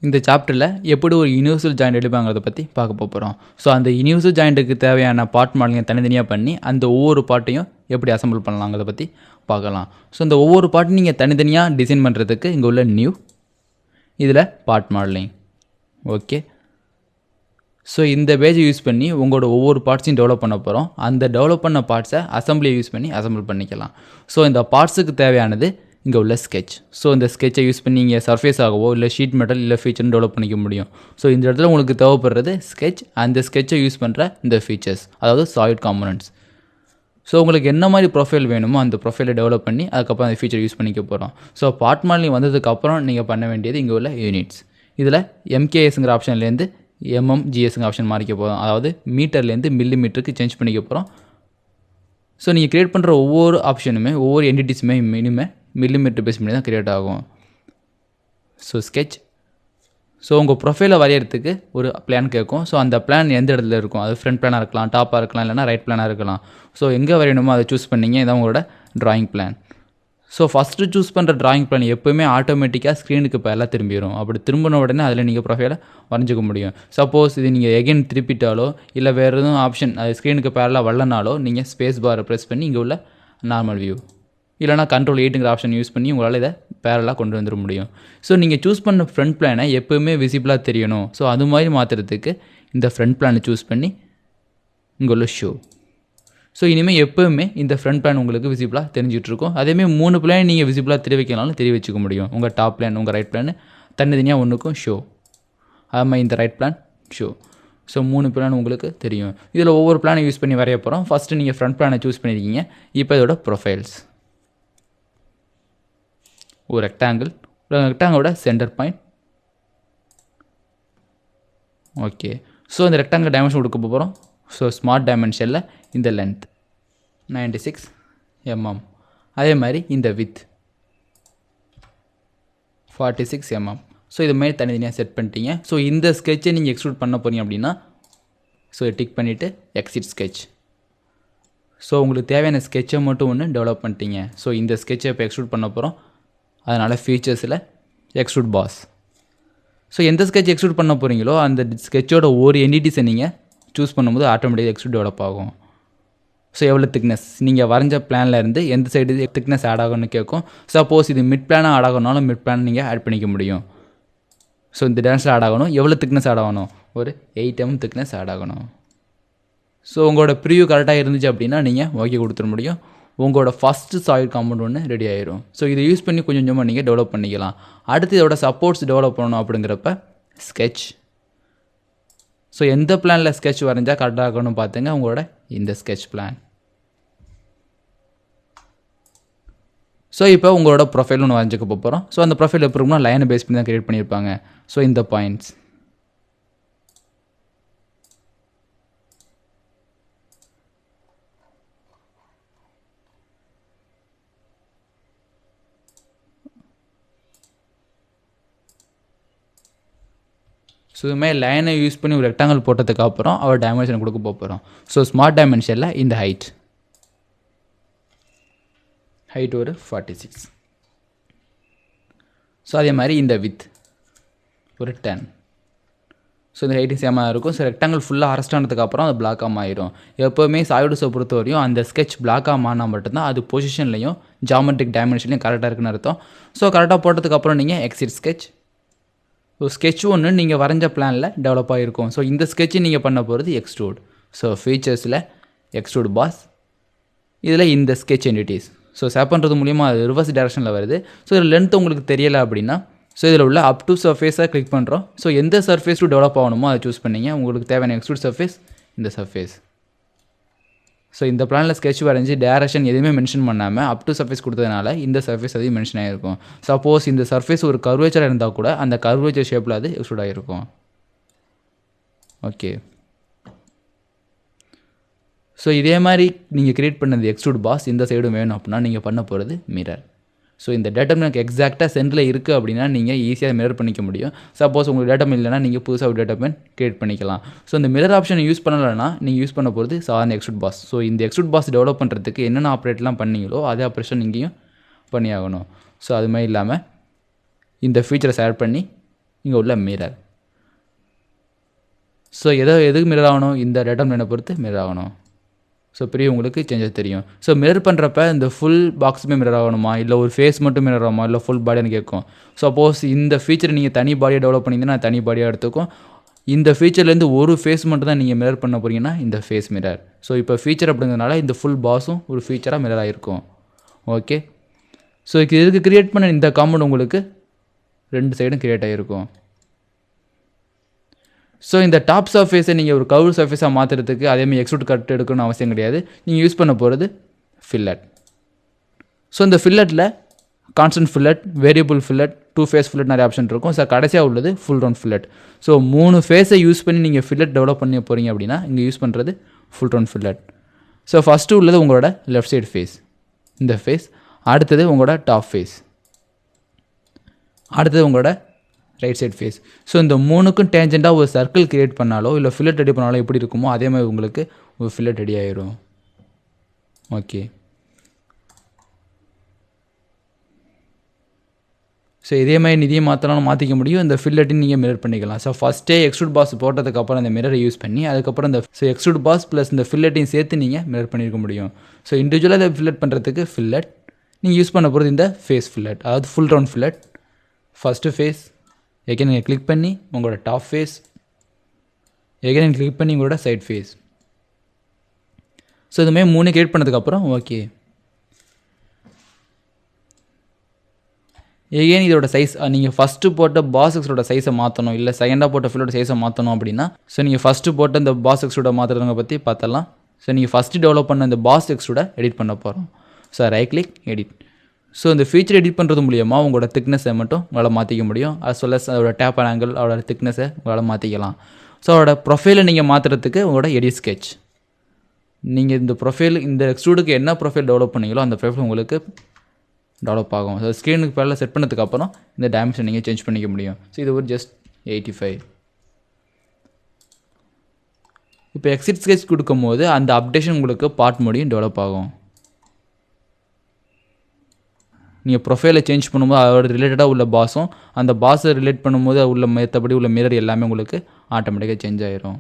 இந்த சாப்டரில் எப்படி ஒரு யூனிவர்சல் ஜாயிண்ட் எடுப்பாங்கிறத பற்றி பார்க்க போகிறோம். ஸோ அந்த யூனிவர்சல் ஜாயிண்ட்டுக்கு தேவையான பார்ட் மாடலிங்கை தனித்தனியாக பண்ணி அந்த ஒவ்வொரு பார்ட்டையும் எப்படி அசம்பிள் பண்ணலாங்கிறத பற்றி பார்க்கலாம். ஸோ இந்த ஒவ்வொரு பார்ட்டையும் நீங்கள் தனித்தனியாக டிசைன் பண்ணுறதுக்கு இங்கே உள்ள நியூ, இதில் பார்ட் மாடலிங். ஓகே, ஸோ இந்த பேஜை யூஸ் பண்ணி உங்களோட ஒவ்வொரு பார்ட்ஸையும் டெவலப் பண்ண போகிறோம். அந்த டெவலப் பண்ண பார்ட்ஸை அசம்பிளியை யூஸ் பண்ணி அசம்பிள் பண்ணிக்கலாம். ஸோ இந்த பார்ட்ஸுக்கு தேவையானது இங்கே உள்ள ஸ்கெட்ச். ஸோ இந்த ஸ்கெட்சை யூஸ் பண்ணி இங்கே சர்ஃபேஸ் ஆகவோ இல்லை ஷீட் மெட்டல் இல்லை ஃபீச்சர்னு டெவலப் பண்ணிக்க முடியும். ஸோ இந்த இடத்துல உங்களுக்கு தேவைப்படுறது ஸ்கெட்ச், அந்த ஸ்கெட்சை யூஸ் பண்ணுற இந்த ஃபீச்சர்ஸ், அதாவது சாலிட் காம்போனன்ட்ஸ். ஸோ உங்களுக்கு என்ன மாதிரி ப்ரொஃபைல் வேணுமோ அந்த ப்ரொஃபைலை டெவலப் பண்ணி அதுக்கப்புறம் அந்த ஃபீச்சர் யூஸ் பண்ணிக்க போகிறோம். ஸோ பார்ட் மாடலிங் வந்ததுக்கப்புறம் நீங்கள் பண்ண வேண்டியது இங்கே உள்ள யூனிட்ஸ். இதில் MKSங்கிற ஆப்ஷன்லேருந்து MMGSங்கிற ஆப்ஷன் மாறிக்க போகிறோம். அதாவது மீட்டர்லேருந்து மில்லிமீட்டருக்கு சேஞ்ச் பண்ணிக்க போகிறோம். ஸோ நீங்கள் க்ரியேட் பண்ணுற ஒவ்வொரு ஆப்ஷனுமே ஒவ்வொரு என்டிட்டிஸுமே மில்லிமீட்டர் பேஸ் பண்ணி தான் க்ரியேட் ஆகும். ஸோ ஸ்கெட்ச், ஸோ உங்கள் ப்ரொஃபைலை வரையறதுக்கு ஒரு பிளான் கேட்கும். ஸோ அந்த பிளான் எந்த இடத்துல இருக்கும், அது ஃப்ரண்ட் பிளானாக இருக்கலாம், டாப்பாக இருக்கலாம், இல்லைனா ரைட் பிளானாக இருக்கலாம். ஸோ எங்கே வரையணுமோ அதை சூஸ் பண்ணிங்க, இதான் உங்களோட drawing plan. So first choose பண்ணுற ட்ராயிங் பிளான் எப்போவுமே ஆட்டோமேட்டிக்காக ஸ்க்ரீனுக்கு பேரலாக திரும்பிடும். அப்படி திரும்பின உடனே அதில் நீங்கள் ப்ரொஃபைலை வரைஞ்சிக்க முடியும். சப்போஸ் இது நீங்கள் எகைன் திருப்பிட்டாலோ இல்லை வேறு எதுவும் ஆப்ஷன் அது ஸ்க்ரீனுக்கு பேரலாக வரலனாலோ நீங்கள் ஸ்பேஸ் பாரை ப்ரெஸ் பண்ணி இங்கே உள்ள நார்மல் வியூ இல்லைனா Ctrl+8ங்கிற ஆப்ஷன் யூஸ் பண்ணி உங்களால் இதை பேரலாக கொண்டு வந்துட முடியும். ஸோ நீங்கள் சூஸ் பண்ண ஃப்ரண்ட் பிளானை எப்போவுமே விசிபிளாக தெரியணும். ஸோ அது மாதிரி மாற்றுறதுக்கு இந்த ஃப்ரண்ட் பிளானை சூஸ் பண்ணி இங்கே உள்ள ஷோ. ஸோ இனிமேல் எப்போவுமே இந்த ஃப்ரண்ட் பிளான் உங்களுக்கு விசிபிளாக தெரிஞ்சிட்ருக்கும். அதேமாதிரி 3 பிளான் நீங்கள் விசிபிளாக தெரிய வைக்கனாலும் தெரிய வச்சுக்க முடியும். உங்கள் டாப் பிளான், உங்கள் ரைட் பிளான் தனித்தனியாக ஒன்றுக்கும் ஷோ. அதுமாதிரி இந்த right plan show. So 3 plan உங்களுக்கு தெரியும். இதில் ஒவ்வொரு பிளானை யூஸ் பண்ணி வரைய போகிறோம். ஃபஸ்ட்டு நீங்கள் ஃப்ரண்ட் பிளானை சூஸ் பண்ணியிருக்கீங்க. இப்போ இதோட ப்ரொஃபைல்ஸ், ஒரு ரெக்டாங்கிளோட சென்டர் பாயிண்ட். ஓகே, ஸோ இந்த ரெக்டாங்கிள் டைமென்ஷன் கொடுக்க போகிறோம். ஸோ ஸ்மார்ட் டைமென்ஷனில் இந்த லென்த் 96 mm, அதே மாதிரி இந்த வித் 46 mm. ஸோ இது மாதிரி தனித்தனியாக செட் பண்ணிட்டீங்க. ஸோ இந்த ஸ்கெட்சை நீங்கள் எக்ஸ்ட்ரூட் பண்ண போகிறீங்க அப்படின்னா ஸோ டிக் பண்ணிவிட்டு எக்ஸிட் ஸ்கெட்ச். ஸோ உங்களுக்கு தேவையான ஸ்கெட்சை மட்டும் ஒன்று டெவலப் பண்ணிட்டீங்க. ஸோ இந்த ஸ்கெட்சை இப்போ எக்ஸ்ட்ரூட் பண்ண போகிறோம். அதனால் ஃபீச்சர்ஸில் எக்ஸ்ட்ரூட் பாஸ். ஸோ எந்த ஸ்கெட்ச் எக்ஸ்ட்ரூட் பண்ண போகிறீங்களோ அந்த ஸ்கெட்சோட ஒரு என்டிட்டிஸை நீங்கள் சூஸ் பண்ணும்போது ஆட்டோமேட்டிக்காக எக்ஸ்ட்ரூட் டெவலப் ஆகும். ஸோ எவ்வளோ திக்னஸ் நீங்கள் வரைஞ்ச பிளானில் இருந்து எந்த சைடு திக்னஸ் ஆட் ஆகும்னு கேட்கும். சப்போஸ் இது மிட் பிளானாக ஆட் ஆகணும்னாலும் மிட் பிளான் நீங்கள் ஆட் பண்ணிக்க முடியும். ஸோ இந்த டான்ஸில் ஆட் ஆகணும், எவ்வளோ திக்னஸ் ஆட் ஆகணும், ஒரு 8 mm திக்னஸ் ஆட் ஆகணும். ஸோ உங்களோட ப்ரிவ்யூ கரெக்டாக இருந்துச்சு அப்படின்னா நீங்கள் ஓகே கொடுத்துட முடியும். உங்களோட ஃபஸ்ட்டு சாலிட் காம்பவுண்ட் ஒன்று ரெடி ஆயிரும். ஸோ இதை யூஸ் பண்ணி கொஞ்சம் கொஞ்சமாக நீங்கள் டெவலப் பண்ணிக்கலாம். அடுத்து இதோட சப்போர்ட்ஸ் டெவலப் பண்ணணும் அப்படிங்கிறப்ப ஸ்கெட்ச். ஸோ எந்த பிளானில் ஸ்கெட்ச் வரைஞ்சால் கரெக்டாக இருக்கணும்னு பார்த்துங்க, உங்களோட இந்த ஸ்கெட்ச் பிளான். ஸோ இப்போ உங்களோட ப்ரொஃபைல் ஒன்று வரைஞ்சிக்க போகிறோம். ஸோ அந்த ப்ரொஃபைல் எப்படி இருக்குன்னா லைனை பேஸ் பண்ணி தான் க்ரியேட் பண்ணியிருப்பாங்க. ஸோ இந்த பாயிண்ட்ஸ், ஸோ இதுமாதிரி லைனை யூஸ் பண்ணி ஒரு ரெக்டாங்கிள் போட்டதுக்கு அப்புறம் அவர் டைமென்ஷன் கொடுக்க போகிறோம். ஸோ ஸ்மார்ட் டைமென்ஷனில் இந்த ஹைட் ஒரு 46. ஸோ அதே மாதிரி இந்த வித் ஒரு 10. ஸோ இந்த ஹைட்டு சேமாக இருக்கும். ஸோ ரெக்டாங்கிள் ஃபுல்லாக அரெஸ்ட் ஆனதுக்கப்புறம் அது பிளாக்காக மாறிடும். எப்போவுமே சாலிட்ஸை பொறுத்த வரையும் அந்த ஸ்கெட்ச் பிளாக்காக மாறினா மட்டும்தான் அது பொசிஷன்லையும் ஜாமெட்ரிக் டைமென்ஷன்லையும் கரெக்டாக இருக்குன்னு அர்த்தம். ஸோ கரெக்டாக போட்டதுக்கப்புறம் நீங்கள் எக்ஸிட் ஸ்கெட்ச். ஸோ ஸ்கெட்ச் ஒன்று நீங்கள் வரைஞ்ச பிளானில் டெவலப் ஆகிருக்கும். ஸோ இந்த ஸ்கெட்சை நீங்கள் பண்ண போகிறது எக்ஸ்ட்ரூட். ஸோ ஃபீச்சர்ஸில் எக்ஸ்ட்ரூட் பாஸ், இதில் இந்த ஸ்கெட்ச் என்டிட்டிஸ். ஸோ சேப் பண்ணுறது மூலிமா அது ரிவர்ஸ் டேரக்ஷனில் வருது. ஸோ இதில் லென்த் உங்களுக்கு தெரியலை அப்படின்னா ஸோ இதில் உள்ள அப் டு சர்ஃபேஸாக கிளிக் பண்ணுறோம். ஸோ எந்த சர்ஃபேஸ் டு டெவலப் ஆகணுமோ அதை சூஸ் பண்ணிங்க. உங்களுக்கு தேவையான எக்ஸ்ட்ரூட் சர்ஃபேஸ் இந்த சர்ஃபேஸ். ஸோ இந்த பிளானில் ஸ்கெட்ச் வரைஞ்சி டேரக்ஷன் எதுவுமே மென்ஷன் பண்ணாமல் அப் டு சர்ஃபேஸ் கொடுத்ததுனால இந்த சர்ஃபேஸ் அதையும் மென்ஷன் ஆகிருக்கும். சப்போஸ் இந்த சர்ஃபேஸ் ஒரு கர்வேச்சராக இருந்தால் கூட அந்த கர்வேச்சர் ஷேப்பில் அது எக்ஸ்ட்ரூட் ஆகிருக்கும். ஓகே, ஸோ இதே மாதிரி நீங்கள் க்ரியேட் பண்ணது எக்ஸ்ட்ரூட் பாஸ் இந்த சைடும் வேணும் அப்படின்னா நீங்கள் பண்ண போகிறது மிரர். ஸோ இந்த டேட்டா எனக்கு எக்ஸாக்டாக சென்டரில் இருக்குது அப்படின்னா நீங்கள் ஈஸியாக மிரர் பண்ணிக்க முடியும். சப்போஸ் உங்களுக்கு டேட்டா இல்லைனா நீங்கள் புதுசாக ஒரு டேட்டா பேன் க்ரியேட் பண்ணிக்கலாம். ஸோ இந்த மிரர் ஆப்ஷனை யூஸ் பண்ணலைன்னா நீங்கள் யூஸ் பண்ண போகிறது சாதாரண எக்ஸ்ட்ரூட் பாஸ். ஸோ இந்த எக்ஸ்ட்ரூட் பாஸ் டெவலப் பண்ணுறதுக்கு என்னென்ன ஆப்ரேட்லாம் பண்ணீங்களோ அதே ஆப்ரேஷன் இங்கேயும் பண்ணியாகணும். ஸோ அது மாதிரி இல்லாமல் இந்த ஃபீச்சர்ஸ் ஆட் பண்ணி இங்கே உள்ள மிரர். ஸோ எதுக்கு மிரர் ஆகணும், இந்த டேட்டம் லைனை பொறுத்து மிரர் ஆகணும். ஸோ பெரிய உங்களுக்கு சேஞ்சஸ் தெரியும். ஸோ மிரர் பண்ணுறப்ப இந்த ஃபுல் பாக்ஸுமே மிரர் ஆகணுமா, இல்லை ஒரு ஃபேஸ் மட்டும் மிரர் ஆகுமா, இல்லை ஃபுல் பாடியான்னு கேட்கும். சப்போஸ் இந்த ஃபீச்சரை நீங்கள் தனி பாடியை டெவலப் பண்ணிங்கன்னா தனி பாடியாக எடுத்துக்கும். இந்த ஃபீச்சர்லேருந்து ஒரு ஃபேஸ் மட்டும் தான் நீங்கள் மிரர் பண்ண போகிறீங்கன்னா இந்த ஃபேஸ் மிரர். ஸோ இப்போ ஃபீச்சர் அப்படிங்கிறதுனால இந்த ஃபுல் பாஸும் ஒரு ஃபீச்சராக மிரர் ஆகிருக்கும். ஓகே. ஸோ இதுக்கு க்ரியேட் பண்ண இந்த காம்பவுண்ட் உங்களுக்கு 2 சைடும் க்ரியேட் ஆகிருக்கும். ஸோ இந்த டாப் சர்ஃபேஸை நீங்கள் ஒரு கர்வ் சர்ஃபேஸாக மாற்றுறதுக்கு அதேமாதிரி எக்ஸ்ட்ரூட் கட் எடுக்கணும்னு அவசியம் கிடையாது. நீங்கள் யூஸ் பண்ண போகிறது ஃபில்லட். ஸோ இந்த ஃபில்லட்டில் constant fillet, variable fillet, 2 face fillet நிறைய ஆப்ஷன் இருக்கும். ஸோ கடைசியாக உள்ளது ஃபுல் ரவுண்ட் ஃபில்லட். ஸோ 3 ஃபேஸை யூஸ் பண்ணி நீங்கள் ஃபில்லட் டெவலப் பண்ணி போகிறீங்க அப்படின்னா இங்கே யூஸ் பண்ணுறது full round fillet. So first உள்ளது உங்களோட லெஃப்ட் சைடு ஃபேஸ், இந்த ஃபேஸ். அடுத்தது உங்களோட டாப் ஃபேஸ், அடுத்தது உங்களோட ரைட் சைட் ஃபேஸ். ஸோ இந்த 3க்கும் டேஞ்செண்ட்டாக ஒரு சர்க்கிள் க்ரியேட் பண்ணாலோ இல்லை ஃபில்லட் ரெடி பண்ணாலோ எப்படி இருக்குமோ அதே மாதிரி உங்களுக்கு ஒரு ஃபில்லட் ரெடி ஆயிரும். ஓகே. ஸோ இதே மாதிரி நிதியை மாற்றலாம், மாற்றிக்க முடியும். இந்த ஃபில்லட்டையும் நீங்கள் மிரர் பண்ணிக்கலாம். ஸோ ஃபஸ்ட்டே எக்ஸ்ட்ரூட் பாஸ் போட்டதுக்கப்புறம் அந்த மிரரை யூஸ் பண்ணி அதுக்கப்புறம் இந்த எக்ஸ்ட்ரூட் பாஸ் ப்ளஸ் இந்த ஃபில்லட்டையும் சேர்த்து நீங்கள் மிரர் பண்ணியிருக்க முடியும். ஸோ இண்டிவிஜுவலாக இதை ஃபில்லட் பண்ணுறதுக்கு ஃபில்லட் நீங்கள் யூஸ் பண்ண போகிறது இந்த ஃபேஸ் ஃபில்லட், அதாவது full round fillet. First face again நீங்கள் கிளிக் பண்ணி உங்களோட டாப் ஃபேஸ், எகைன் கிளிக் பண்ணி உங்களோட சைட் ஃபேஸ். ஸோ இதுமாதிரி 3 கிரியேட் பண்ணதுக்கப்புறம் ஓகே. எகைன் இதோட சைஸ் நீங்கள் ஃபஸ்ட்டு போட்ட பாஸ் எக்ஸோட சைஸை மாற்றணும், இல்லை செகண்டாக போட்ட ஃபில்லோட சைஸை மாற்றணும் அப்படின்னா ஸோ நீங்கள் ஃபஸ்ட்டு போட்ட இந்த பாஸ் எக்ஸோட மாற்றுறவங்க பற்றி பார்த்தலாம். ஸோ நீங்கள் ஃபஸ்ட்டு டெவலப் பண்ண இந்த பாஸ் எக்ஸோட எடிட் பண்ண போகிறோம். So right click edit. So இந்த ஃபீச்சர் எடிட் பண்ணுறது மூலியமாக உங்களோட திக்னஸை மட்டும் உங்களால் மாற்றிக்க முடியும். அது சொல்ல அதோட டேப் ஆங்கிள், அதோட திக்னஸை உங்களால் மாற்றிக்கலாம். ஸோ அதோட ப்ரொஃபைலை நீங்கள் மாற்றுறதுக்கு உங்களோட எடிட் ஸ்கெட்ச், நீங்கள் இந்த ப்ரொஃபைல் இந்த எக்ஸ்ட்ரூடுக்கு என்ன ப்ரொஃபைல் டெவலப் பண்ணீங்களோ அந்த ப்ரொஃபைல் உங்களுக்கு டெவலப் ஆகும். ஸோ ஸ்க்ரீனுக்கு பேரில் செட் பண்ணதுக்கப்புறம் இந்த டைமென்ஷன் நீங்கள் சேஞ்ச் பண்ணிக்க முடியும். ஸோ இது ஒரு ஜஸ்ட் 85. இப்போ எக்ஸிட் ஸ்கெட்ச் கொடுக்கும் போது அந்த அப்டேஷன் உங்களுக்கு பார்ட் மோடியும் டெவலப் ஆகும். நீங்கள் ப்ரொஃபைலை சேஞ்ச் பண்ணும்போது அதோட ரிலேட்டடாக உள்ள பாஸும் அந்த பாஸை ரிலேட் பண்ணும்போது உள்ள மற்றபடி உள்ள மிரர் எல்லாமே உங்களுக்கு ஆட்டோமேட்டிக்காக சேஞ்ச் ஆகிரும்.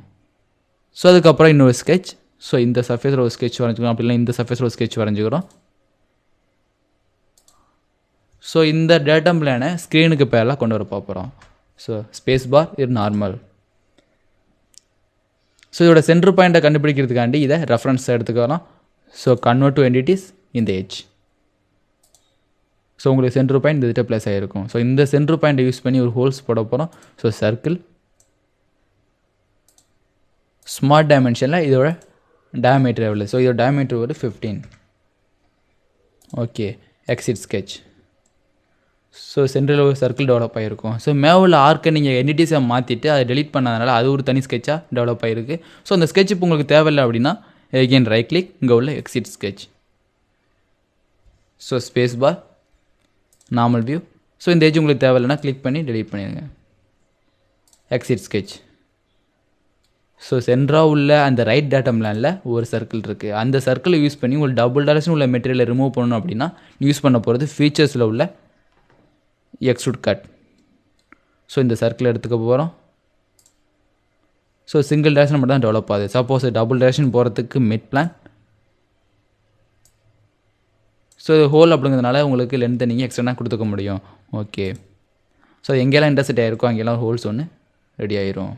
ஸோ அதுக்கப்புறம் இன்னொரு ஸ்கெட்ச். ஸோ இந்த சர்ஃபேஸில் ஒரு ஸ்கெட்ச் வரைஞ்சிக்கிறோம், அப்படின்னா இந்த சர்ஃபேஸில் ஒரு ஸ்கெட்ச் வரைஞ்சிக்கிறோம். ஸோ இந்த டேட்டம் பிளானை ஸ்க்ரீனுக்கு பேரெலாம் கொண்டு வர பார்க்குறோம். ஸோ ஸ்பேஸ் பார் இது நார்மல். ஸோ இதோட சென்டர் பாயிண்ட்டை கண்டுபிடிக்கிறதுக்காண்டி இதை ரெஃபரன்ஸ் எடுத்துக்கலாம். ஸோ கன்வெர்ட் டு என்டிட்டிஸ் இந்த எட்ஜ். ஸோ உங்களுக்கு சென்டர் பாயிண்ட் இந்த ப்ளேஸ் ஆகிருக்கும். ஸோ இந்த சென்டர் பாயிண்ட்டை யூஸ் பண்ணி ஒரு ஹோல்ஸ் போட போகிறோம். ஸோ சர்க்கிள் ஸ்மார்ட் டைமென்ஷனில் இதோட டயமீட்டர் எவ்வளோ, ஸோ இதோட டயமீட்டர் ஒரு 15. ஓகே. Exit sketch. ஸோ சென்டரில் ஒரு சர்க்கிள் டெவலப் ஆகிருக்கும். ஸோ மேவில் ஆர்க்கை நீங்கள் என்டிட்டிஸை மாற்றிட்டு அதை டெலிட் பண்ணாதனால அது ஒரு தனி ஸ்கெட்சாக டெவலப் ஆகிருக்கு. ஸோ அந்த ஸ்கெட்ச் இப்போ உங்களுக்கு தேவையில்லை அப்படின்னா எகெயின் ரைட் கிளிக், இங்கே உள்ள exit sketch. So space bar normal view. So இந்த ஏஜ் உங்களுக்கு தேவையில்லைன்னா கிளிக் பண்ணி டெலிட் பண்ணிடுங்க. Exit sketch. ஸோ சென்டராக உள்ள அந்த ரைட் டேட்டம் லைனில் ஒரு சர்க்கிள் இருக்குது. அந்த சர்க்கிளை யூஸ் பண்ணி உங்களுக்கு டபுள் டைரக்ஷன் உள்ள மெட்டீரியலை ரிமூவ் பண்ணணும் அப்படின்னா யூஸ் பண்ண போகிறது ஃபீச்சர்ஸில் உள்ள எக்ஸ்ட்ரூட் கட். ஸோ இந்த சர்க்கிள் எடுத்துக்க போகிறோம். ஸோ சிங்கிள் டைரக்ஷன் மட்டும் தான் டெவலப் ஆகுது. சப்போஸ் டபுள் டைரக்ஷன் போகிறதுக்கு மிட் பிளான். ஸோ இது ஹோல் அப்படிங்கிறதுனால உங்களுக்கு லென்த்தை நீங்கள் எக்ஸ்டெண்டாக கொடுத்துக்க முடியும். ஓகே. ஸோ எங்கெல்லாம் இன்டர்செக்ட் ஆகிருக்கோ அங்கெல்லாம் ஹோல்ஸ் ஒன்று ரெடி ஆயிரும்.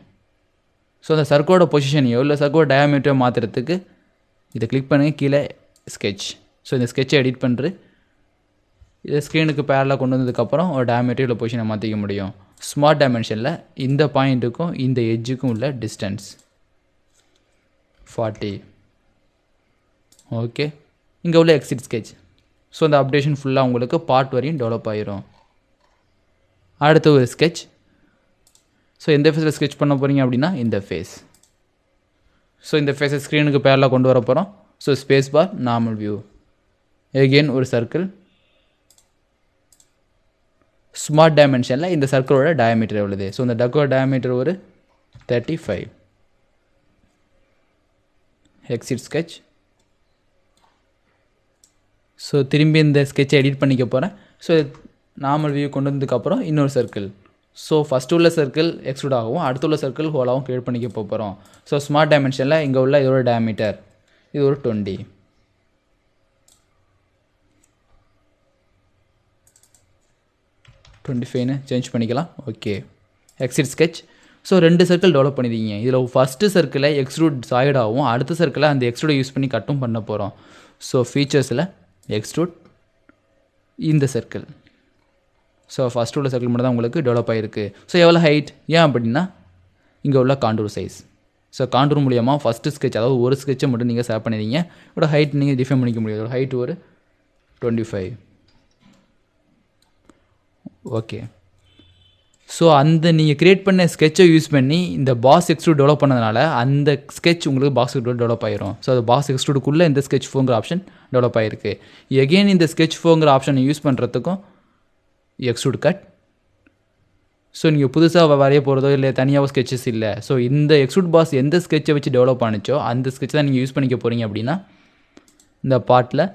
ஸோ அந்த சர்க்கோட பொசிஷனையோ இல்லை சர்க்கோட டயாமீட்டரோ மாற்றுறதுக்கு இதை கிளிக் பண்ணி கீழே ஸ்கெட்ச். ஸோ இந்த ஸ்கெட்சை எடிட் பண்ணுறது இதை ஸ்க்ரீனுக்கு பேரலாக கொண்டு வந்ததுக்கப்புறம் ஒரு டயாமீட்டர் இல்லை பொசிஷனை மாற்றிக்க முடியும். ஸ்மார்ட் டைமென்ஷனில் இந்த பாயிண்ட்டுக்கும் இந்த எட்ஜுக்கும் உள்ள டிஸ்டன்ஸ் 40. ஓகே. இங்கே உள்ள எக்ஸிட் ஸ்கெட்ச். ஸோ இந்த அப்டேஷன் ஃபுல்லாக உங்களுக்கு பார்ட் வரையும் டெவலப் ஆகிரும். அடுத்து ஒரு ஸ்கெட்ச். ஸோ எந்த ஃபேஸில் ஸ்கெட்ச் பண்ண போகிறீங்க அப்படின்னா இந்த ஃபேஸ். ஸோ இந்த ஃபேஸை ஸ்க்ரீனுக்கு பேரலாக கொண்டு வர போகிறோம். So space bar normal view. Again ஒரு சர்க்கிள். ஸ்மார்ட் டைமென்ஷனில் இந்த சர்க்கிளோட டயாமீட்டர் எவ்வளவு. ஸோ இந்த டக்கோட டயாமீட்டர் ஒரு 35. Exit sketch. ஸோ திரும்பி இந்த ஸ்கெட்சை எடிட் பண்ணிக்க போகிறேன். ஸோ நார்மல் வியூ கொண்டு வந்ததுக்கப்புறம் இன்னொரு சர்க்கிள் ஸோ ஃபஸ்ட்டு உள்ள சர்க்கிள் எக்ஸ்ட்ரூட் ஆகும், அடுத்து உள்ள சர்க்கிள் ஹோலாகவும் க்ரியேட் பண்ணிக்க போகிறோம். ஸோ ஸ்மார்ட் டைமென்ஷனில் இங்கே உள்ள இதோட டயாமீட்டர் இது ஒரு 20, 25ன்னு சேஞ்ச் பண்ணிக்கலாம். Okay, exit sketch. So 2 circle develop பண்ணியிருக்கீங்க. இதில் ஃபஸ்ட்டு சர்க்கிளை எக்ஸ்ட்ரூட் சாய்டாகவும் அடுத்த சர்க்கிளை அந்த எக்ஸ்ட்ரூடை யூஸ் பண்ணி கட்டும் பண்ண போகிறோம். ஸோ ஃபீச்சர்ஸில் எக்ஸ்ட்ரூட் இந்த சர்க்கிள். ஸோ ஃபஸ்ட்டு உள்ள சர்க்கிள் மட்டும் தான் உங்களுக்கு டெவலப் ஆகிருக்கு. ஸோ எவ்வளோ ஹைட், ஏன் அப்படின்னா இங்கே உள்ள காண்டூர் சைஸ். ஸோ காண்டூர் மூலியமாக ஃபஸ்ட்டு ஸ்கெட்ச், அதாவது ஒரு ஸ்கெட்சை மட்டும் நீங்கள் சேவ் பண்ணிடுங்க. இதோட ஹைட் நீங்கள் டிஃபைன் பண்ணிக்க முடியாது. இதோட ஹைட் ஒரு 25. ஓகே, ஸோ அந்த நீங்கள் க்ரியேட் பண்ண ஸ்கெட்சை யூஸ் பண்ணி இந்த பாஸ் எக்ஸ்ட்ரூட் டெவலப் பண்ணதுனால அந்த ஸ்கெட்ச் உங்களுக்கு பாக்ஸ் எக்ஸ்ட்ரூட் டெவலப் ஆயிரும். ஸோ அது பாக்ஸ் எக்ஸ்ட்ரூடுக்குள்ளே இந்த ஸ்கெட்ச் ஃபோங்கிற ஆப்ஷன் டெவலப் ஆகிருக்கு. எகெயின் இந்த ஸ்கெட்ச் ஃபோங்கிற ஆப்ஷனை யூஸ் பண்ணுறதுக்கும் எக்ஸ்ட்ரூட் கட். ஸோ நீங்கள் புதுசாக வரைய போகிறதோ இல்லை தனியாக ஸ்கெட்சஸ் இல்லை. ஸோ இந்த எக்ஸ்ட்ரூட் பாஸ் எந்த ஸ்கெட்சை வச்சு டெவலப் ஆனிச்சோ அந்த ஸ்கெட்ச் தான் நீங்கள் யூஸ் பண்ணிக்க போகிறீங்க அப்படின்னா இந்த பார்ட்டில்.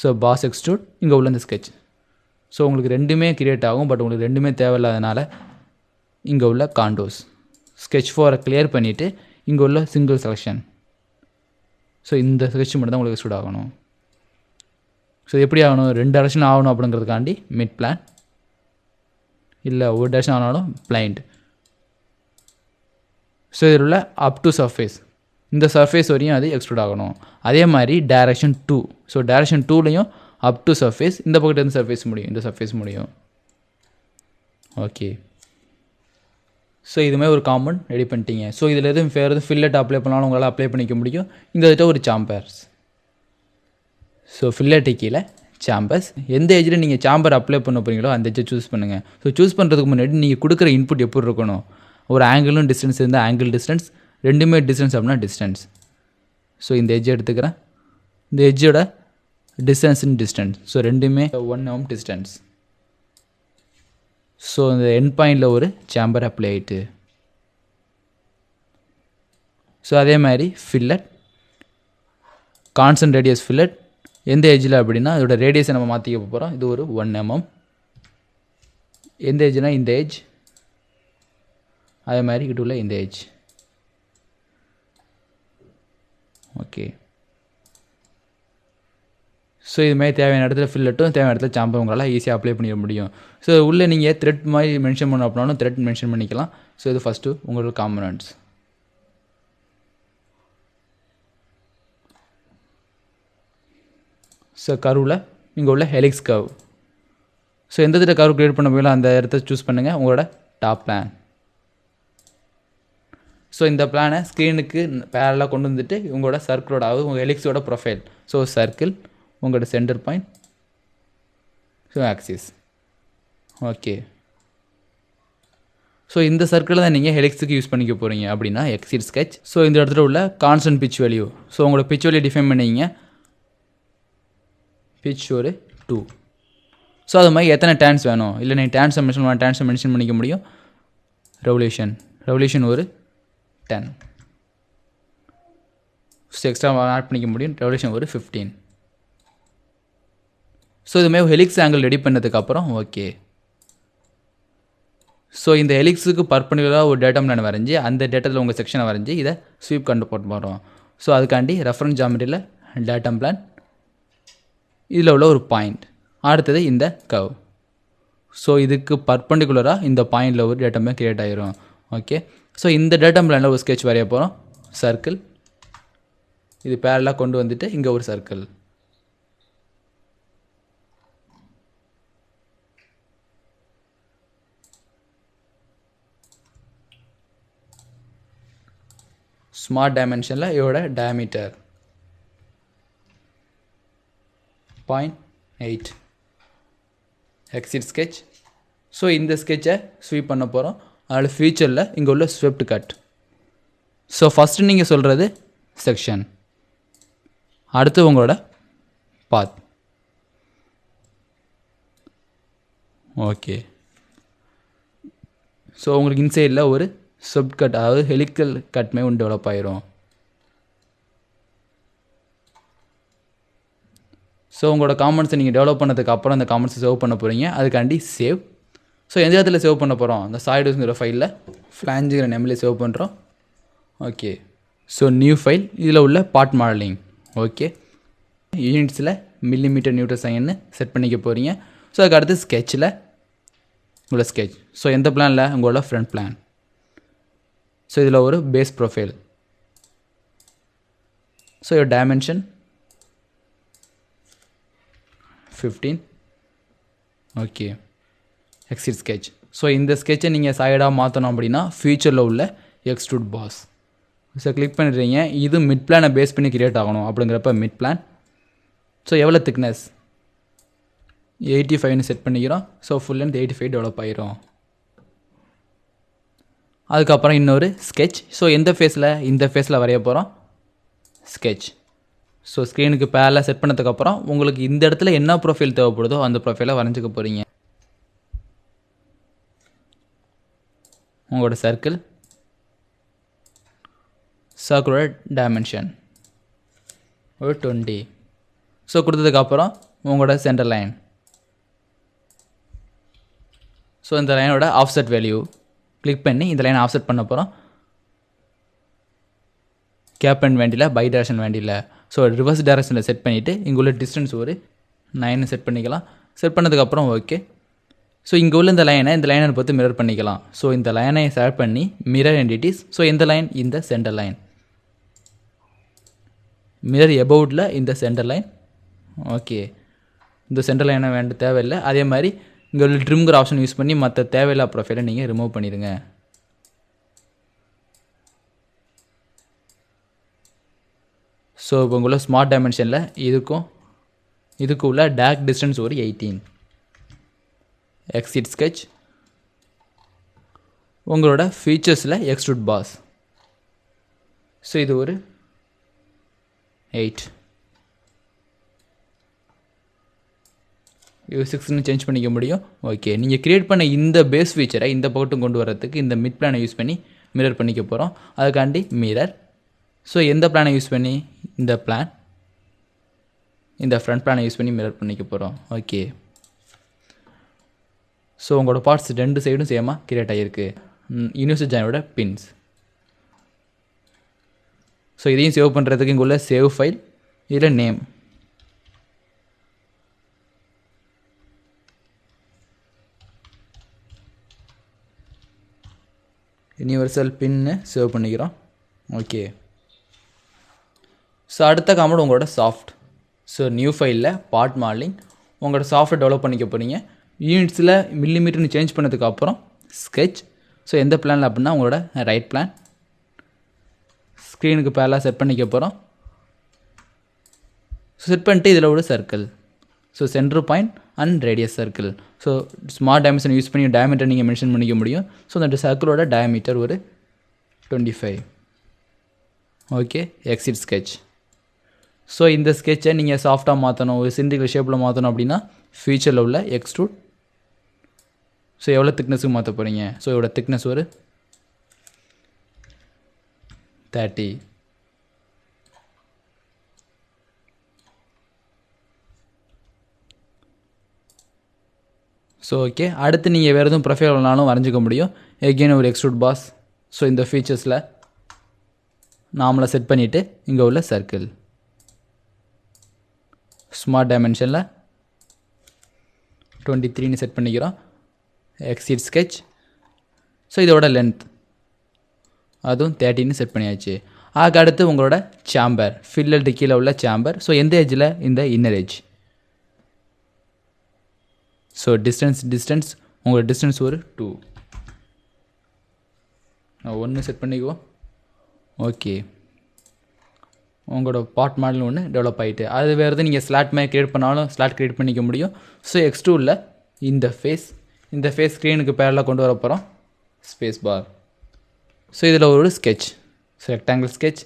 ஸோ பாஸ் எக்ஸ்ட்ரூட், இங்கே உள்ள இந்த ஸ்கெட்ச். ஸோ உங்களுக்கு ரெண்டுமே க்ரியேட் ஆகும். பட் உங்களுக்கு ரெண்டுமே தேவையில்லாதனால இங்கே உள்ள காண்டோஸ் ஸ்கெட்ச் 4 கிளியர் பண்ணிவிட்டு இங்கே உள்ள சிங்கிள் செலெக்ஷன். ஸோ இந்த ஸ்கெட்ச் மட்டும் தான் உங்களுக்கு எக்ஸ்ட்ரூட் ஆகணும். ஸோ எப்படி ஆகணும், 2 டைரக்ஷன் ஆகணும் அப்படிங்கிறதுக்காண்டி மிட் பிளான், இல்லை ஒரு டைரக்ஷன் ஆனாலும் பிளைண்ட். ஸோ இதில் உள்ள அப் டு சர்ஃபேஸ், இந்த சர்ஃபேஸ் வரையும் அது எக்ஸ்ட்ரூட் ஆகணும். அதே மாதிரி டைரக்ஷன் 2. ஸோ டைரக்ஷன் 2லையும் அப் டு சர்ஃபேஸ், இந்த பக்கத்து இந்த சர்ஃபேஸ் முடியும், இந்த சர்ஃபேஸ் முடியும். ஓகே, ஸோ இதுமாதிரி ஒரு காம்பவுண்ட் ரெடி பண்ணிட்டீங்க. ஸோ இதில் எதுவும் வேறு எதுவும் ஃபில்லட் அப்ளை பண்ணாலும் உங்களால் அப்ளை பண்ணிக்க முடியும். இந்த கிட்ட ஒரு சாம்பர்ஸ். ஸோ ஃபில்லட்டு கீழே சாம்பர்ஸ். எந்த ஏஜில் நீங்கள் சாம்பர் அப்ளை பண்ண போகிறீங்களோ அந்த ஏஜை சூஸ் பண்ணுங்கள். ஸோ சூஸ் பண்ணுறதுக்கு முன்னாடி நீங்கள் கொடுக்குற இன்புட் எப்படி இருக்கணும், ஒரு ஆங்கிளும் டிஸ்டன்ஸ் இருந்தால் ஆங்கிள் டிஸ்டன்ஸ், ரெண்டுமே டிஸ்டன்ஸ் அப்படின்னா டிஸ்டன்ஸ். ஸோ இந்த எஜ்ஜை எடுத்துக்கிறேன். இந்த எஜ்ஜோட டிஸ்டன்ஸ். ஸோ ரெண்டுமே 1 mm டிஸ்டன்ஸ். ஸோ இந்த எண்ட் பாயிண்டில் ஒரு சாம்பர் அப்ளை ஆகிட்டு. ஸோ அதே மாதிரி ஃபில்லட், கான்ஸ்டன்ட் ரேடியஸ் ஃபில்லட். எந்த ஏஜில் அப்படின்னா அதோட ரேடியஸை நம்ம மாற்றிக்க போகிறோம். இது ஒரு 1 mm. எந்த ஏஜ்னால் இந்த ஏஜ், அதே மாதிரி இது உள்ள இந்த ஏஜ். ஓகே, ஸோ இதுமாதிரி தேவையான இடத்துல ஃபில்லட்டும் தேவையான இடத்துல சாம்பர் உங்களால் ஈஸியாக அப்ளை பண்ணிட முடியும். ஸோ உள்ளே நீங்கள் த்ரெட் மாதிரி மென்ஷன் பண்ண அப்படின்னாலும் த்ரெட் மென்ஷன் பண்ணிக்கலாம். ஸோ இது ஃபஸ்ட்டு உங்களோட காம்பனன்ட்ஸ். ஸோ கர்வில் இங்கே உள்ள ஹெலிக்ஸ் கர்வ். ஸோ எந்த இடத்துல கர்வ் க்ரியேட் பண்ண போயிலும் அந்த இடத்த சூஸ் பண்ணுங்கள், உங்களோட டாப் பிளான். ஸோ இந்த பிளானை ஸ்க்ரீனுக்கு பேரலாக கொண்டு வந்துட்டு உங்களோட சர்க்கிளோட, அதாவது உங்கள் ஹெலிக்ஸோட ப்ரொஃபைல். ஸோ சர்க்கிள், உங்களோட centre point, so axis. Okay, so இந்த சர்க்கிளை தான் நீங்கள் ஹெலிக்ஸுக்கு யூஸ் பண்ணிக்க போகிறீங்க அப்படின்னா எக்ஸிட் ஸ்கெட்ச். ஸோ இந்த இடத்துல உள்ள கான்ஸ்டன்ட் பிச் வேல்யூ. ஸோ உங்களோட பிச் வேல்யூ டிஃபைன் பண்ணிங்க. பிச் ஒரு 2. ஸோ அது மாதிரி எத்தனை டேன்ஸ் வேணும், இல்லை நீங்கள் டேன்ஸை மென்ஷன் பண்ணிக்க முடியும். ரெவல்யூஷன் ஒரு 10. ஸோ எக்ஸ்ட்ரா ஆட் பண்ணிக்க முடியும். ரெவல்யூஷன் ஒரு 15. ஸோ இதுமாதிரி ஹெலிக்ஸ் ஆங்கிள் ரெடி பண்ணதுக்கப்புறம் ஓகே. ஸோ இந்த ஹெலிக்ஸுக்கு பர்பண்டிகுலராக ஒரு டேட்டா பிளான் வரைஞ்சி அந்த டேட்டாவில் உங்கள் செக்ஷனை வரைஞ்சி இதை ஸ்வீப் கண்டு போட்டு போகிறோம். ஸோ அதுக்காண்டி ரெஃபரன்ஸ் ஜாமெட்ரியில் டேட்டா பிளான், இதில் உள்ள ஒரு பாயிண்ட், அடுத்தது இந்த கர்வ். ஸோ இதுக்கு பர்பண்டிகுலராக இந்த பாயிண்டில் ஒரு டேட்டா பிளான் க்ரியேட் ஆகிரும். ஓகே, ஸோ இந்த டேட்டா பிளானில் ஒரு ஸ்கெட்ச் வரைய போகிறோம். சர்க்கிள், இது பேரலாக கொண்டு வந்துட்டு இங்கே ஒரு சர்க்கிள். ஸ்மார்ட் டைமென்ஷனில் இதோட டயாமீட்டர் 0.8. Exit sketch. ஸோ இந்த ஸ்கெட்சை ஸ்வீப் பண்ண போகிறோம். அதில் ஃபியூச்சரில் இங்கே உள்ள ஸ்வெப்ட் கட். ஸோ ஃபஸ்ட்டு நீங்கள் சொல்கிறது செக்ஷன், அடுத்து உங்களோட பாத். ஓகே, ஸோ உங்களுக்கு இன்சைடில் ஒரு ஸ்வெப்ட் கட், அதாவது ஹெலிக்கல் கட்மே ஒன்று டெவலப் ஆயிரும். ஸோ உங்களோட காமெண்ட்ஸை நீங்கள் டெவலப் பண்ணதுக்கு அப்புறம் அந்த காமெண்ட்ஸை சேவ் பண்ண போகிறீங்க. அதுக்காண்டி சேவ். ஸோ எந்த இடத்துல சேவ் பண்ண போகிறோம், அந்த சாலிட்வொர்க்ஸ்ங்கிற ஃபைலில் ஃப்ளாஞ்சுங்கிற நேமில் சேவ் பண்ணுறோம். ஓகே, ஸோ நியூ ஃபைல், இதில் உள்ள பார்ட் மாடலிங். ஓகே, யூனிட்ஸில் மில்லிமீட்டர் நியூட்டன் செகண்ட்னு செட் பண்ணிக்க போகிறீங்க. ஸோ அதுக்கு அடுத்து ஸ்கெட்சில் உங்களோட ஸ்கெட்ச். ஸோ எந்த பிளானில், உங்களோட ஃப்ரண்ட் பிளான். ஸோ இதில் ஒரு base profile. So your dimension 15. Okay, exit sketch. So இந்த ஸ்கெட்சை நீங்கள் சைடாக மாற்றணும் அப்படின்னா ஃபியூச்சரில் உள்ள எக்ஸ்ட்ரூட் பாஸ். ஸோ கிளிக் பண்ணிடுறீங்க. இது மிட் பிளானை பேஸ் பண்ணி கிரியேட் ஆகணும் அப்படிங்கிறப்ப மிட் பிளான். ஸோ எவ்வளோ திக்னஸ் 85ன்னு செட் பண்ணிக்கிறோம். ஸோ ஃபுல் லென்த் 85 டெவலப் ஆகிரும். அதுக்கப்புறம் இன்னொரு ஸ்கெட்ச். ஸோ எந்த ஃபேஸில், இந்த ஃபேஸில் வரைய போகிறோம் ஸ்கெட்ச். ஸோ ஸ்க்ரீனுக்கு பேரலாக செட் பண்ணதுக்கப்புறம் உங்களுக்கு இந்த இடத்துல என்ன ப்ரொஃபைல் தேவைப்படுதோ அந்த ப்ரொஃபைலை வரைஞ்சிக்க போகிறீங்க. உங்களோட சர்க்கிள், சர்க்குலர் டைமென்ஷன் ஒரு 20. ஸோ கொடுத்ததுக்கப்புறம் உங்களோட சென்டர் லைன். ஸோ இந்த லைனோட ஆஃப்செட் வேல்யூ கிளிக் பண்ணி இந்த லைனை ஆஃப்செட் பண்ண போகிறோம். கேப் அண்ட் வேண்டியில், பை டைரக்ஷன் வேண்டியில். ஸோ ரிவர்ஸ் டைரக்ஷனில் செட் பண்ணிவிட்டு இங்கே உள்ள டிஸ்டன்ஸ் ஒரு 9 செட் பண்ணிக்கலாம். செட் பண்ணதுக்கப்புறம் ஓகே. ஸோ இங்கே உள்ள இந்த லைனை பார்த்து மிரர் பண்ணிக்கலாம். ஸோ இந்த லைனை செலக்ட் பண்ணி மிரர் என்டிட்டிஸ். ஸோ எந்த லைன், இந்த சென்டர் லைன். மிரர் எபவுட்டில் இந்த சென்டர் லைன். ஓகே, இந்த சென்டர் லைனை தேவையில்லை. அதே மாதிரி இங்கே உள்ள ட்ரிம்ங்கிற ஆப்ஷன் யூஸ் பண்ணி மற்ற தேவையில்லா ப்ரொஃபைலை நீங்கள் ரிமூவ் பண்ணிடுங்க. ஸோ இப்போ உள்ள ஸ்மார்ட் டைமென்ஷனில் இதுக்கு உள்ள டேக் டிஸ்டன்ஸ் ஒரு 18. Exit sketch. உங்களோட ஃபீச்சர்ஸில் எக்ஸ்ட்ரூட் பாஸ். ஸோ இது ஒரு 8. இது 6ன்னு சேஞ்ச் பண்ணிக்க முடியும். ஓகே, நீங்கள் க்ரியேட் பண்ண இந்த பேஸ் ஃபீச்சரை இந்த பக்கட்டும் கொண்டு வரதுக்கு இந்த மிட் பிளானை யூஸ் பண்ணி மிரர் பண்ணிக்க போகிறோம். அதுக்காண்டி மிரர். ஸோ எந்த பிளானை யூஸ் பண்ணி, இந்த பிளான், இந்த ஃப்ரண்ட் பிளானை யூஸ் பண்ணி மிரர் பண்ணிக்க போகிறோம். ஓகே, ஸோ உங்களோட பார்ட்ஸ் 2 சைடும் சேமாக கிரியேட் ஆகிருக்கு. யூனிவர்சல் ஜாயினோட பின்ஸ். ஸோ இதையும் சேவ் பண்ணுறதுக்கு இங்கே உள்ள சேவ் ஃபைல், இதில் நேம். யூனிவர்சல் பின்னு சேவ் பண்ணிக்கிறோம். ஓகே, ஸோ அடுத்த காமெண்ட் உங்களோட சாஃப்ட். ஸோ நியூ ஃபைலில் பார்ட் மாடலிங் உங்களோட சாஃப்ட்வேர் டெவலப் பண்ணிக்க போகிறீங்க. யூனிட்ஸில் மில்லிமீட்டர்னு சேஞ்ச் பண்ணதுக்கப்புறம் ஸ்கெட்ச். ஸோ எந்த பிளானில் அப்படின்னா உங்களோட ரைட் பிளான். ஸ்க்ரீனுக்கு பேரலாக செட் பண்ணிக்க போகிறோம். செட் பண்ணிட்டு இதில் ஒரு circle. So centre point and radius circle. So smart dimension use பண்ணி டயமீட்டர் நீங்கள் மென்ஷன் பண்ணிக்க முடியும். ஸோ அந்த சர்க்கிளோட டயமீட்டர் ஒரு 25. Okay, exit sketch. ஸோ இந்த ஸ்கெட்சை நீங்கள் சாஃப்டாக மாற்றணும், ஒரு சிலிண்ட்ரிக்கல் ஷேப்பில் மாற்றணும் அப்படின்னா ஃபியூச்சரில் உள்ள எக்ஸ்ட்ரூட். ஸோ எவ்வளோ திக்னஸுக்கு மாற்ற போகிறீங்க. ஸோ இதோட திக்னஸ் ஒரு 30. ஸோ ஓகே, அடுத்து நீங்கள் வேறு எதுவும் ப்ரொஃபைல் வேணாலும் வரைஞ்சிக்க முடியும். எகெயின் ஒரு எக்ஸ்ட்ரூட் பாஸ். ஸோ இந்த ஃபீச்சர்ஸில் நாமளாக செட் பண்ணிவிட்டு இங்கே உள்ள சர்க்கிள். ஸ்மார்ட் டைமென்ஷனில் 23ன்னு செட் பண்ணிக்கிறோம். Exit sketch. ஸோ இதோட லென்த் அதுவும் 30ன்னு செட் பண்ணியாச்சு. அதுக்கு அடுத்து உங்களோட சேம்பர், ஃபில்லல்ட்டு கீழே உள்ள சேம்பர். ஸோ எந்த ஏஜில், இந்த இன்னர் ஏஜ். ஸோ டிஸ்டன்ஸ் உங்களோட டிஸ்டன்ஸ் ஒரு 2. 1 செட் பண்ணிக்குவோம். ஓகே, உங்களோட பார்ட் மாடல் ஒன்று டெவலப் ஆகிட்டு, அது வேறு எதுவும் நீங்கள் ஸ்லாட் மாதிரி க்ரியேட் பண்ணாலும் ஸ்லாட் க்ரியேட் பண்ணிக்க முடியும். ஸோ எக்ஸ்ட்ரூடில் இந்த ஃபேஸ் ஸ்க்ரீனுக்கு பேரலாக கொண்டு வர போகிறோம். Space bar. ஸோ இதில் ஒரு ஸ்கெட்ச். So rectangle sketch.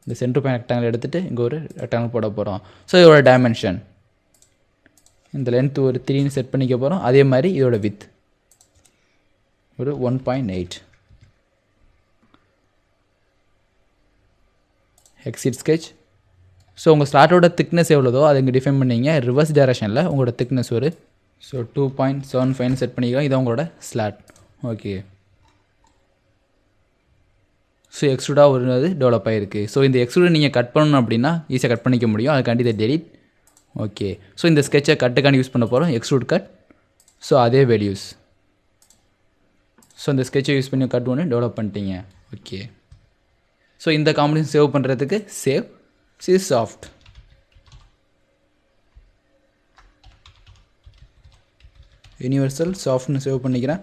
இந்த சென்டர் பாயிண்ட் ரெக்டாங்கிள் எடுத்துகிட்டு இங்கே ஒரு ரெக்டாங்கிள் போட போகிறோம். ஸோ இதோட டைமென்ஷன், இந்த லென்த் ஒரு 3ன்னு செட் பண்ணிக்க போகிறோம். அதே மாதிரி இதோட வித் ஒரு 1.8. Exit sketch. ஸோ உங்கள் ஸ்லாட்டோட திக்னஸ் எவ்வளோதோ அதை இங்கே டிஃபைன் பண்ணிங்க. ரிவர்ஸ் டைரக்ஷனில் உங்களோட திக்னஸ் ஒரு ஸோ 2.75 செட் பண்ணிக்கலாம். இதான் உங்களோட ஸ்லாட். ஓகே. ஸோ எக்ஸ்ட்ரூடாக ஒரு டெவலப் ஆகிருக்கு. ஸோ இந்த எக்ஸ்ட்ரூடை நீங்கள் கட் பண்ணணும் அப்படின்னா ஈஸியாக கட் பண்ணிக்க முடியும். அதுக்காண்டி இதை டெலிட். ஓகே. ஸோ இந்த ஸ்கெட்சை கட்டுக்காண்டி யூஸ் பண்ண போகிறோம். Extrude cut. ஸோ அதே வேல்யூஸ். ஸோ இந்த ஸ்கெட்சை யூஸ் பண்ணி கட் ஒன்று டெவலப் பண்ணிட்டீங்க. ஓகே. ஸோ இந்த காம்பினேஷன் சேவ் பண்ணுறதுக்கு சேவ் சி சாஃப்ட். யூனிவர்சல் சாஃப்ட்னு சேவ் பண்ணிக்கிறேன்.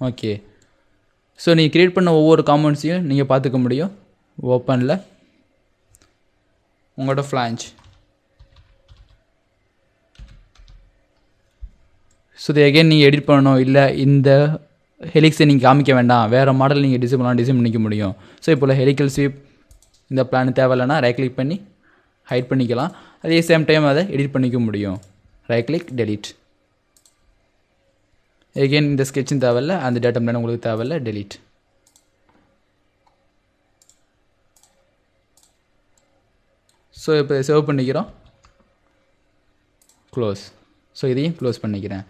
ஓகே. ஸோ நீங்கள் க்ரியேட் பண்ண ஒவ்வொரு காம்பவுண்ட்ஸையும் நீங்கள் பார்த்துக்க முடியும். ஓப்பனில் உங்களோட ஃப்ளாஞ்ச். ஸோ இது எகைன் நீங்கள் எடிட் பண்ணணும், இல்லை இந்த ஹெலிக்ஸை நீங்கள் காமிக்க வேண்டாம், வேறு மாடல் நீங்கள் டிசைன் பண்ணிக்க முடியும். ஸோ இப்போ ஹெலிக்கல் ஸ்வீப் இந்த பிளான் தேவையில்லைன்னா ரைட் கிளிக் பண்ணி ஹைட் பண்ணிக்கலாம். அதே சேம் டைம் அதை எடிட் பண்ணிக்க முடியும். Right click delete. எகெயின் இந்த ஸ்கெட்சும் தேவையில்லை, அந்த டேட்டா பிளான் உங்களுக்கு தேவையில்லை, டெலிட். ஸோ இப்போ சேவ் பண்ணிக்கிறோம். க்ளோஸ். ஸோ இதையும் க்ளோஸ் பண்ணிக்கிறேன்.